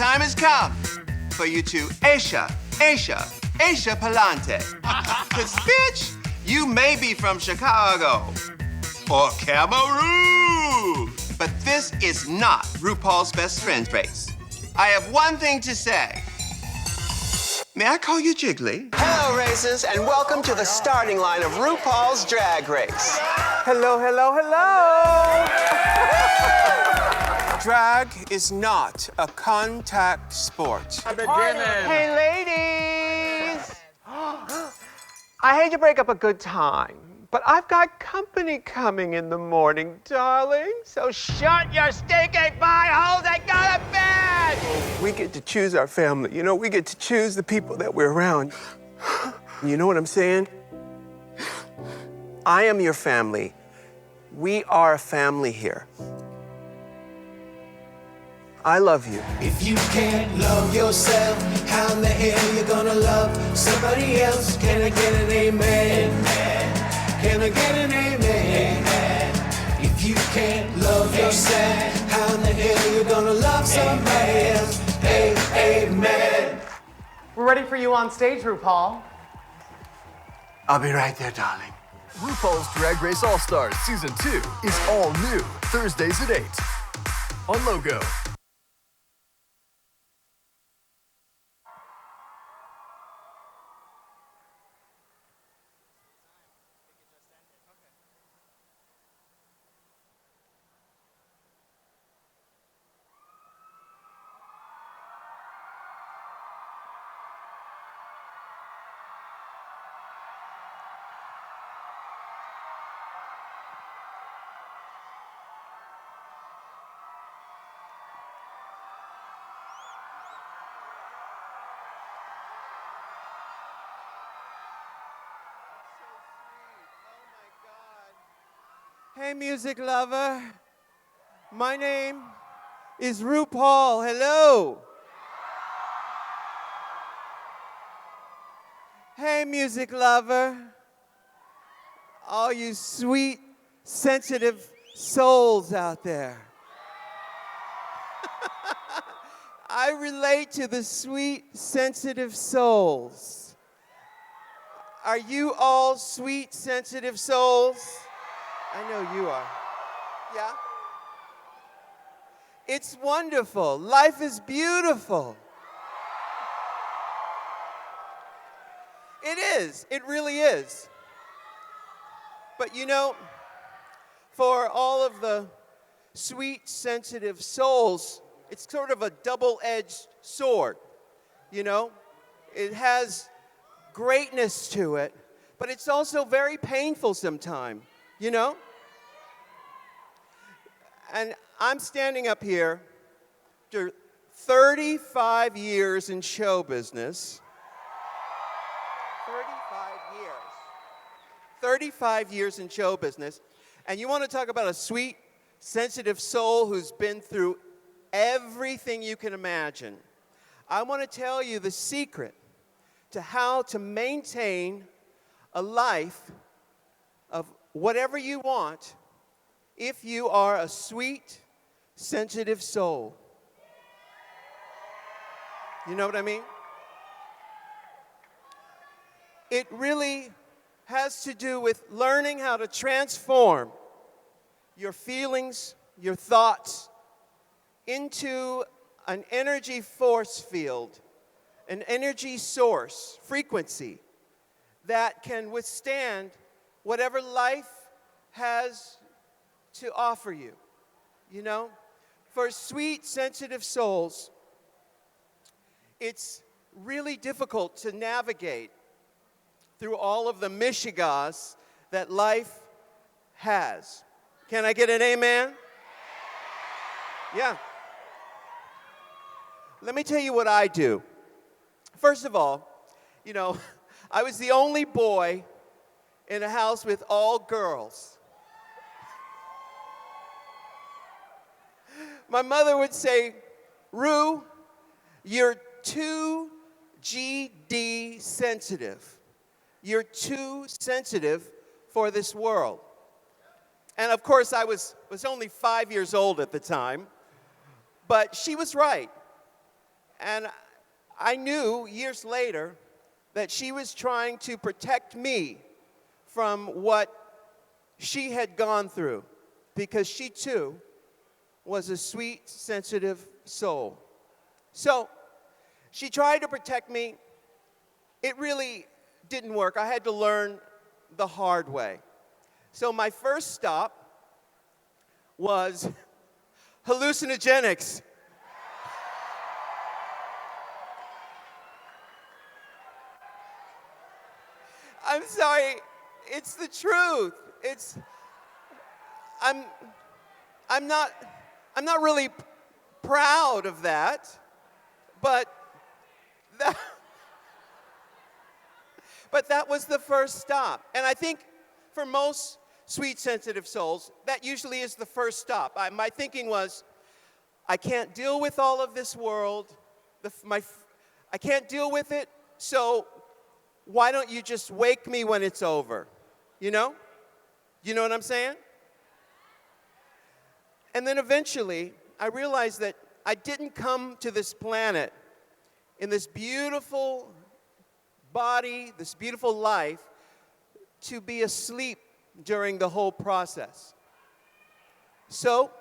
time has come for you to Asia Palante. Cause bitch, you may be from Chicago or Cameroon, but this is not RuPaul's Best Friends race. I have one thing to say. May I call you Jiggly? Hello, racers, and welcome to the starting line of RuPaul's Drag Race. Hello, hello, hello. Drag is not a contact sport. Hey, ladies! I hate to break up a good time, but I've got company coming in the morning, darling. So shut your stinking pie holes and go to bed! We get to choose our family. You know, we get to choose the people that we're around. You know what I'm saying? I am your family. We are a family here. I love you. If you can't love yourself, how in the hell you gonna love somebody else? Can I get an amen? Can I get an amen? If you can't love yourself, how in the hell you gonna love somebody else? Amen. We're ready for you on stage, RuPaul. I'll be right there, darling. RuPaul's Drag Race All-Stars Season 2 is all new, Thursdays at 8 on Logo. Hey, music lover. My name is RuPaul. Hello. Hey, music lover. All you sweet, sensitive souls out there. I relate to the sweet, sensitive souls. Are you all sweet, sensitive souls? I know you are. Yeah? It's wonderful. Life is beautiful. It is. It really is. But you know, for all of the sweet, sensitive souls, it's sort of a double-edged sword, you know? It has greatness to it, but it's also very painful sometimes. You know? And I'm standing up here after 35 years in show business. 35 years. 35 years in show business. And you want to talk about a sweet, sensitive soul who's been through everything you can imagine. I want to tell you the secret to how to maintain a life of whatever you want if you are a sweet, sensitive soul. You know what I mean? It really has to do with learning how to transform your feelings, your thoughts, into an energy force field, an energy source, frequency, that can withstand whatever life has to offer you, you know? For sweet, sensitive souls, it's really difficult to navigate through all of the mishigas that life has. Can I get an amen? Yeah. Let me tell you what I do. First of all, you know, I was the only boy in a house with all girls. My mother would say, Ru, you're too GD sensitive. You're too sensitive for this world. And of course, I was only 5 years old at the time, but she was right. And I knew years later that she was trying to protect me from what she had gone through, because she too was a sweet, sensitive soul. So she tried to protect me. It really didn't work. I had to learn the hard way. So my first stop was hallucinogenics. I'm sorry, it's the truth. I'm not really proud of that, but that was the first stop. And I think for most sweet, sensitive souls, that usually is the first stop. My thinking was, I can't deal with all of this world. I can't deal with it, so why don't you just wake me when it's over? You know? You know what I'm saying? And then eventually, I realized that I didn't come to this planet in this beautiful body, this beautiful life, to be asleep during the whole process. So,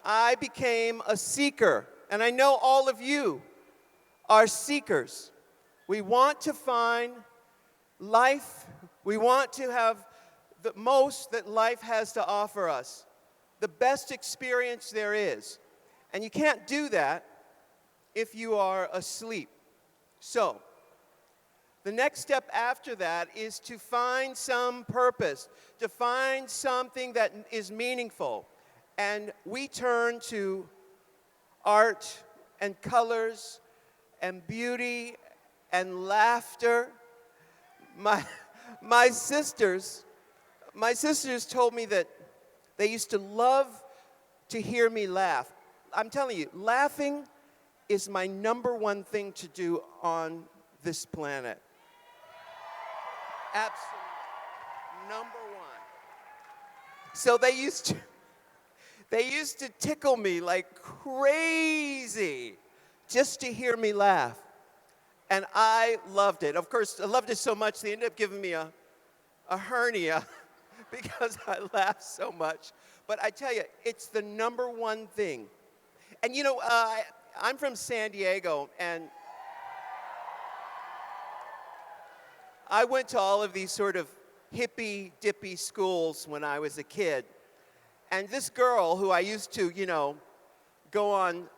I became a seeker, and I know all of you are seekers. We want to find life. We want to have the most that life has to offer us, the best experience there is. And you can't do that if you are asleep. So, the next step after that is to find some purpose, to find something that is meaningful. And we turn to art and colors and beauty and laughter. My sisters told me that they used to love to hear me laugh. I'm telling you, laughing is my number one thing to do on this planet. Absolutely. Number one. So they used to tickle me like crazy just to hear me laugh. And I loved it. Of course, I loved it so much, they ended up giving me a hernia because I laughed so much. But I tell you, it's the number one thing. And you know, I'm from San Diego, and I went to all of these sort of hippy-dippy schools when I was a kid. And this girl who I used to, you know, go on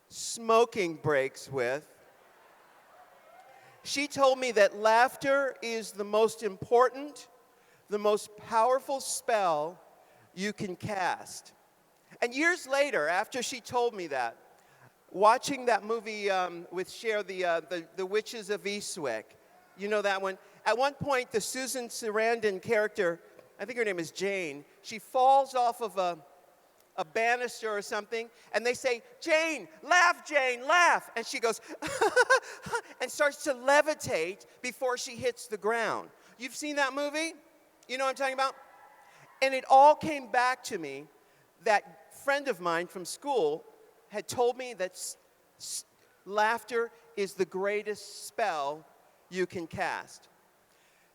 smoking breaks with, she told me that laughter is the most important, the most powerful spell you can cast. And years later, after she told me that, watching that movie with Cher, the Witches of Eastwick, you know that one? At one point, the Susan Sarandon character, I think her name is Jane, she falls off of a banister or something, and they say, Jane, laugh. And she goes, and starts to levitate before she hits the ground. You've seen that movie? You know what I'm talking about? And it all came back to me. That friend of mine from school had told me that laughter is the greatest spell you can cast.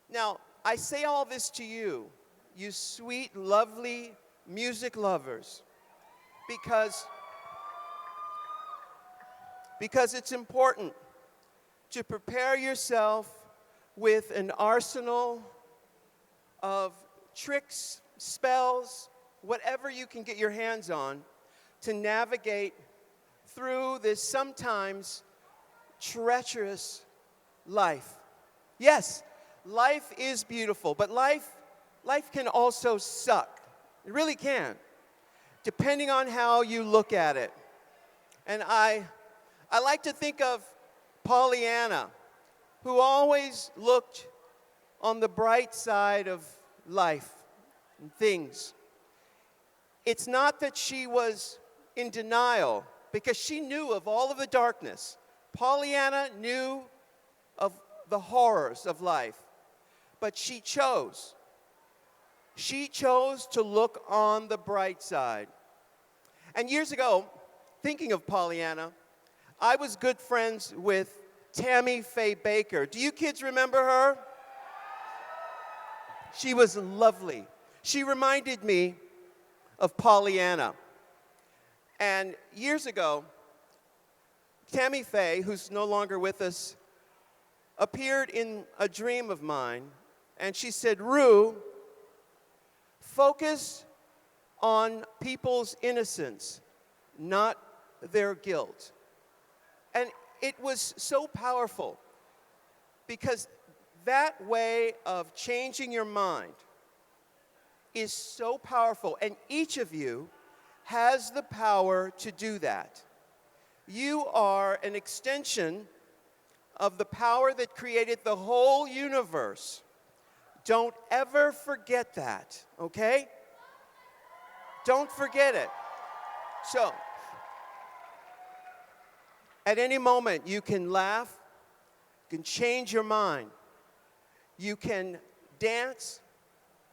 Now, I say all this to you, you sweet, lovely music lovers, because it's important to prepare yourself with an arsenal of tricks, spells, whatever you can get your hands on to navigate through this sometimes treacherous life. Yes, life is beautiful, but life can also suck. It really can, depending on how you look at it. And I like to think of Pollyanna, who always looked on the bright side of life and things. It's not that she was in denial, because she knew of all of the darkness. Pollyanna knew of the horrors of life, but she chose. She chose to look on the bright side. And years ago, thinking of Pollyanna, I was good friends with Tammy Faye Baker. Do you kids remember her? She was lovely. She reminded me of Pollyanna. And years ago, Tammy Faye, who's no longer with us, appeared in a dream of mine, and she said, Ru, focus on people's innocence, not their guilt. And it was so powerful because that way of changing your mind is so powerful, and each of you has the power to do that. You are an extension of the power that created the whole universe. Don't ever forget that, okay? Don't forget it. So, at any moment, you can laugh, you can change your mind, you can dance,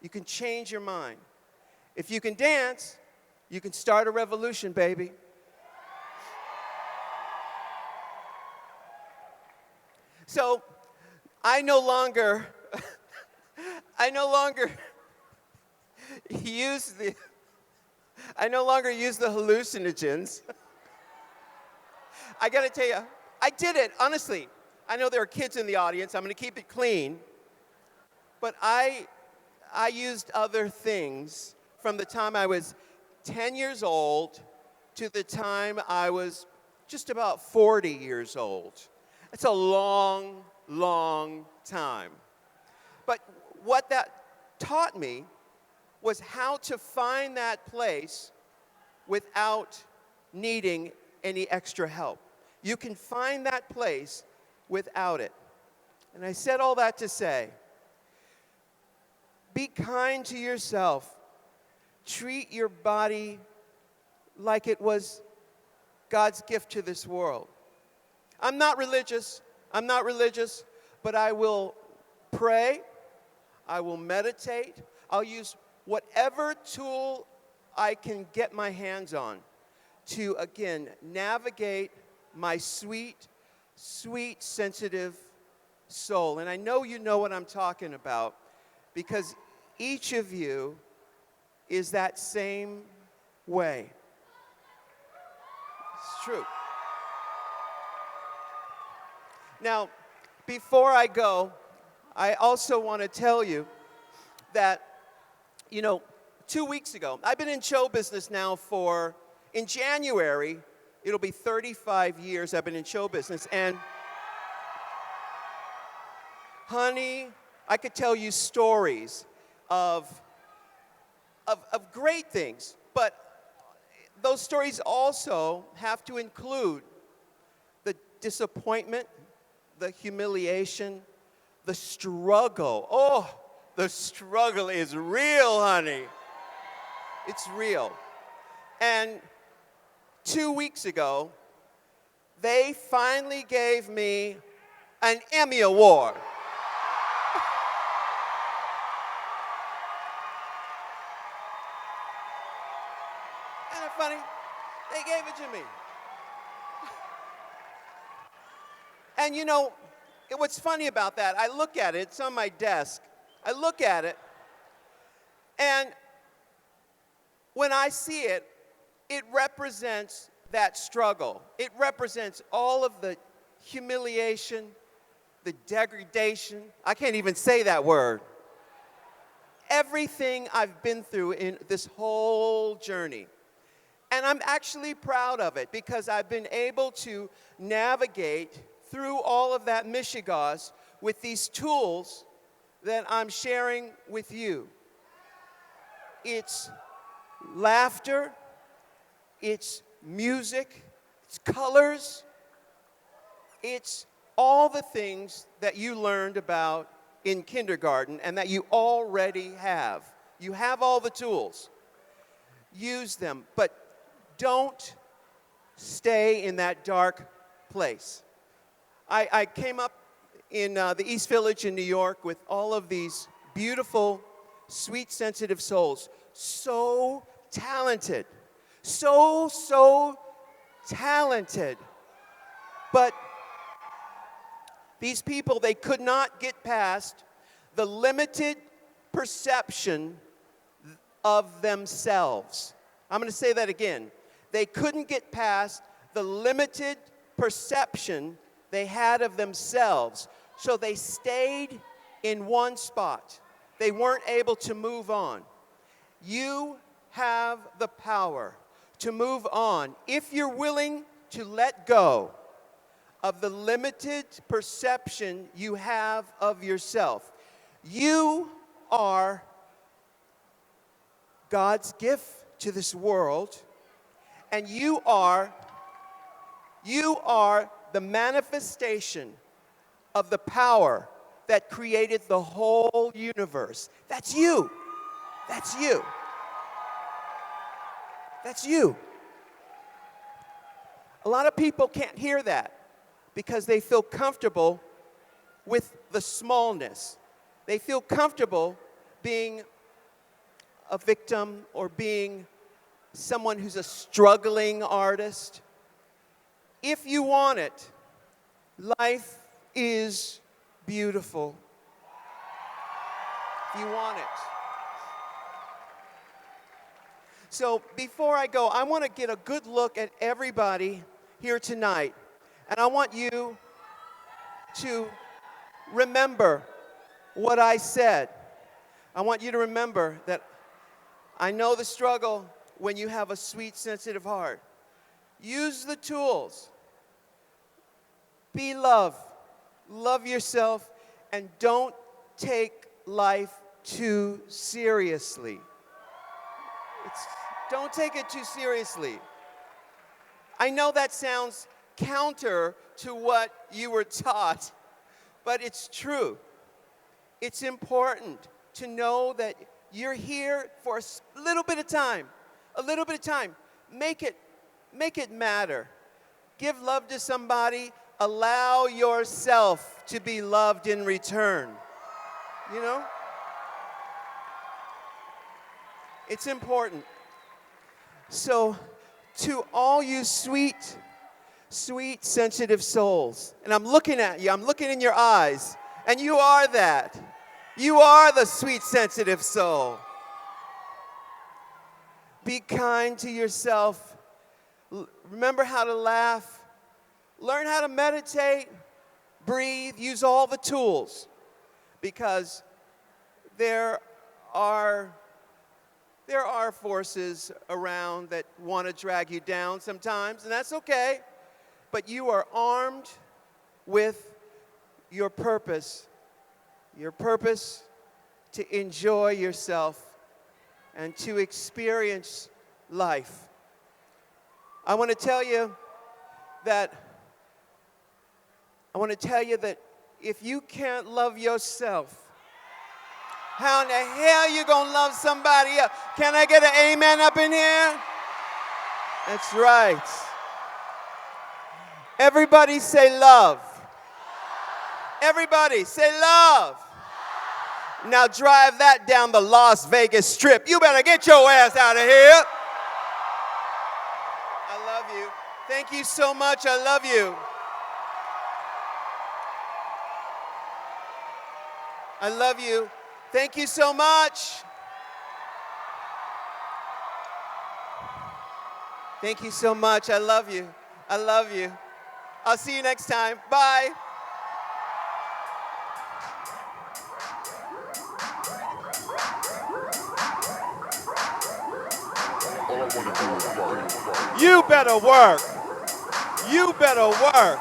you can change your mind. If you can dance, you can start a revolution, baby. So, I no longer use the hallucinogens. I gotta tell you, I did it, honestly. I know there are kids in the audience, I'm gonna keep it clean. But I used other things from the time I was 10 years old to the time I was just about 40 years old. It's a long, long time. But what that taught me was how to find that place without needing any extra help. You can find that place without it. And I said all that to say, be kind to yourself. Treat your body like it was God's gift to this world. I'm not religious, but I will pray, I will meditate, I'll use whatever tool I can get my hands on to, again, navigate my sweet, sweet, sensitive soul. And I know you know what I'm talking about because each of you is that same way. It's true. Now, before I go, I also want to tell you that, 2 weeks ago, I've been in show business now in January, it'll be 35 years I've been in show business. And, honey, I could tell you stories of great things, but those stories also have to include the disappointment, the humiliation, the struggle. Oh, the struggle is real, honey. It's real. And 2 weeks ago, they finally gave me an Emmy Award. Isn't it funny? They gave it to me. And what's funny about that, I look at it, it's on my desk. I look at it, and when I see it, it represents that struggle. It represents all of the humiliation, the degradation. I can't even say that word. Everything I've been through in this whole journey. And I'm actually proud of it because I've been able to navigate through all of that mishigas with these tools that I'm sharing with you. It's laughter, it's music, it's colors, it's all the things that you learned about in kindergarten and that you already have. You have all the tools. Use them, but don't stay in that dark place. I came up in the East Village in New York with all of these beautiful, sweet, sensitive souls. So talented. So talented. But these people, they could not get past the limited perception of themselves. I'm going to say that again. They couldn't get past the limited perception they had of themselves. So they stayed in one spot. They weren't able to move on. You have the power to move on if you're willing to let go of the limited perception you have of yourself. You are God's gift to this world, and you are the manifestation of the power that created the whole universe. That's you. That's you. That's you. A lot of people can't hear that because they feel comfortable with the smallness. They feel comfortable being a victim or being someone who's a struggling artist. If you want it, life is beautiful. If you want it. So before I go, I want to get a good look at everybody here tonight. And I want you to remember what I said. I want you to remember that I know the struggle when you have a sweet, sensitive heart. Use the tools. Be love. Love yourself. And don't take life too seriously. Don't take it too seriously. I know that sounds counter to what you were taught, but it's true. It's important to know that you're here for a little bit of time. A little bit of time. Make it matter. Give love to somebody. Allow yourself to be loved in return. You know? It's important. So, to all you sweet, sweet, sensitive souls, and I'm looking at you, I'm looking in your eyes, and you are that. You are the sweet, sensitive soul. Be kind to yourself. Remember how to laugh. Learn how to meditate, breathe, use all the tools, because there are forces around that want to drag you down sometimes, and that's okay. But you are armed with your purpose to enjoy yourself and to experience life. I want to tell you that if you can't love yourself, how in the hell you gonna love somebody else? Can I get an amen up in here? That's right. Everybody say love. Everybody say love. Now drive that down the Las Vegas Strip. You better get your ass out of here. I love you. Thank you so much. I love you. I love you. Thank you so much. Thank you so much. I love you. I love you. I'll see you next time. Bye. You better work. You better work.